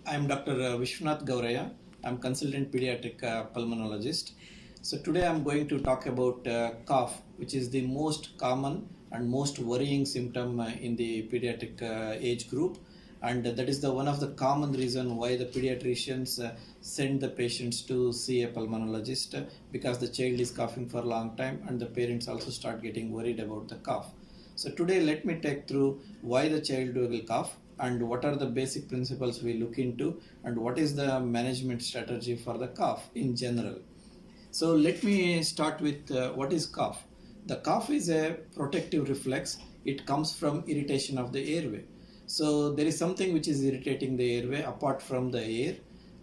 I'm Dr. Vishwanath Gowriah. I'm consultant pediatric pulmonologist. So today I'm going to talk about cough, which is the most common and most worrying symptom in the pediatric age group, and that is the one of the common reason why the pediatricians send the patients to see a pulmonologist because the child is coughing for a long time, and the parents also start getting worried about the cough. So today let me take through why the child will cough and what are the basic principles we look into and what is the management strategy for the cough in general. So let me start with what is cough. The cough is a protective reflex. It comes from irritation of the airway. So there is something which is irritating the airway apart from the air,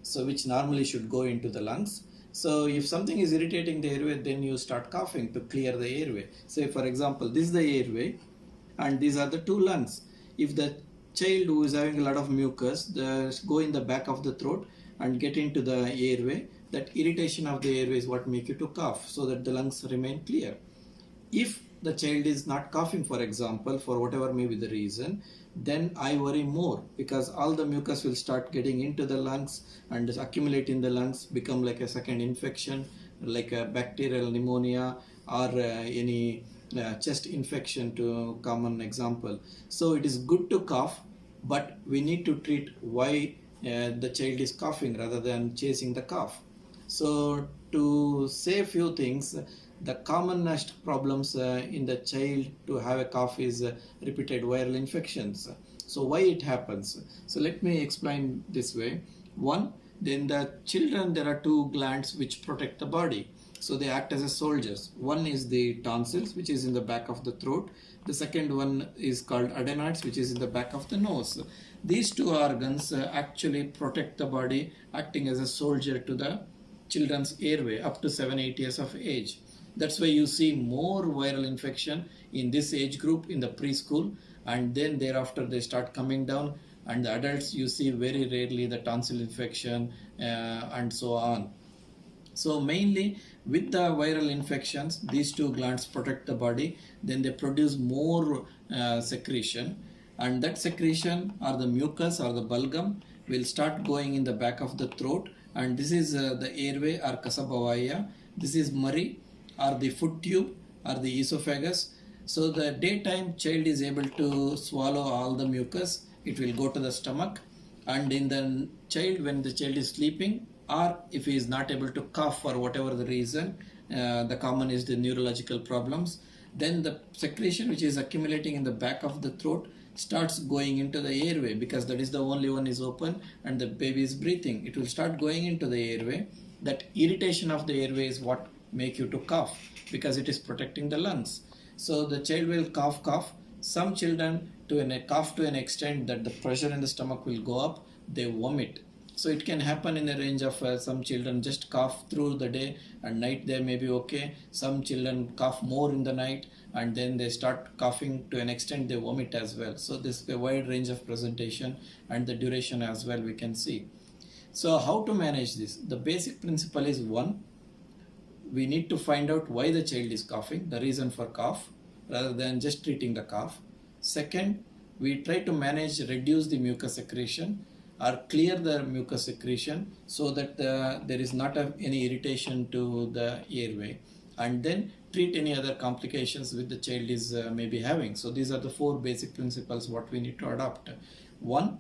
so which normally should go into the lungs. So if something is irritating the airway, then you start coughing to clear the airway. Say for example, this is the airway and these are the two lungs. If the child who is having a lot of mucus go in the back of the throat and get into the airway, that irritation of the airway is what make you to cough, so that the lungs remain clear. If the child is not coughing, for example, for whatever may be the reason, then I worry more, because all the mucus will start getting into the lungs and accumulate in the lungs, become like a second infection, like a bacterial pneumonia or any chest infection to common example. So it is good to cough, but we need to treat why the child is coughing rather than chasing the cough. So to say a few things, the commonest problems in the child to have a cough is repeated viral infections. So why it happens? So let me explain this way. One, in the children there are two glands which protect the body. So they act as soldiers. One is the tonsils, which is in the back of the throat. The second one is called adenoids, which is in the back of the nose. These two organs actually protect the body, acting as a soldier to the children's airway up to 7-8 years of age. That's why you see more viral infection in this age group in the preschool, and then thereafter they start coming down, and the adults you see very rarely the tonsil infection and so on. So mainly with the viral infections, these two glands protect the body, then they produce more secretion, and that secretion or the mucus or the bulgum will start going in the back of the throat, and this is the airway or Casabavaya. This is Murray or the foot tube or the esophagus. So the daytime child is able to swallow all the mucus, it will go to the stomach, and in the child, when the child is sleeping, or if he is not able to cough for whatever the reason, the common is the neurological problems, then the secretion which is accumulating in the back of the throat starts going into the airway, because that is the only one is open and the baby is breathing. It will start going into the airway. That irritation of the airway is what make you to cough, because it is protecting the lungs. So the child will cough. Some children cough to an extent that the pressure in the stomach will go up, they vomit. So it can happen in a range of some children just cough through the day and night they may be okay. Some children cough more in the night and then they start coughing to an extent they vomit as well. So this is a wide range of presentation, and the duration as well we can see. So how to manage this? The basic principle is, one, we need to find out why the child is coughing, the reason for cough, rather than just treating the cough. Second, we try to reduce the mucus secretion or clear the mucus secretion so that there is not any irritation to the airway, and then treat any other complications which the child is maybe having. So these are the four basic principles what we need to adopt. One,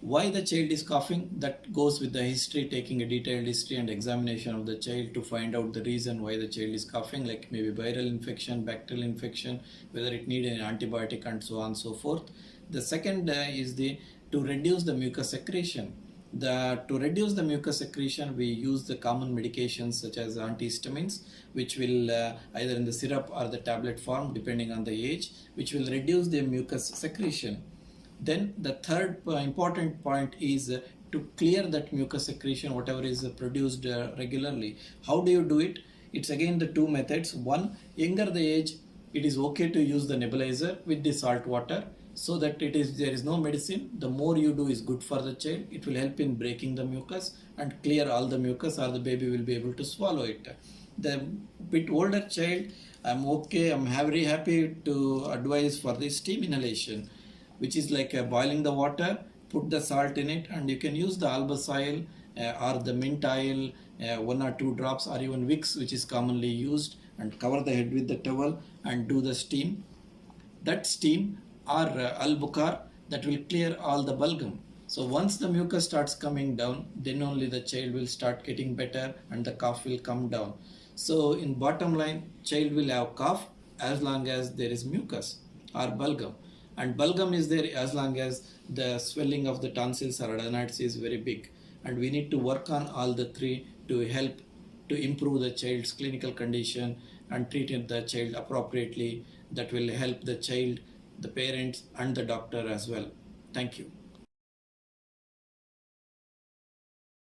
why the child is coughing, that goes with the history, taking a detailed history and examination of the child to find out the reason why the child is coughing, like maybe viral infection, bacterial infection, whether it needs an antibiotic and so on and so forth. The second is to reduce the mucus secretion. To reduce the mucus secretion, we use the common medications such as antihistamines, which will either in the syrup or the tablet form depending on the age, which will reduce the mucus secretion. Then the third important point is to clear that mucus secretion, whatever is produced regularly. How do you do it? It's again the two methods. One, younger the age, it is okay to use the nebulizer with the salt water, so that there is no medicine. The more you do is good for the child. It will help in breaking the mucus and clear all the mucus, or the baby will be able to swallow it. The bit older child, I'm very happy to advise for the steam inhalation, which is like boiling the water, put the salt in it, and you can use the albus oil or the mint oil, 1 or 2 drops, or even Vicks, which is commonly used, and cover the head with the towel and do the steam. That steam or albucar, that will clear all the bulgum. So once the mucus starts coming down, then only the child will start getting better and the cough will come down. So in bottom line, child will have cough as long as there is mucus or bulgum. And bulgum is there as long as the swelling of the tonsils or adenoids is very big. And we need to work on all the three to help to improve the child's clinical condition and treat the child appropriately. That will help the child, the parents, and the doctor as well. Thank you.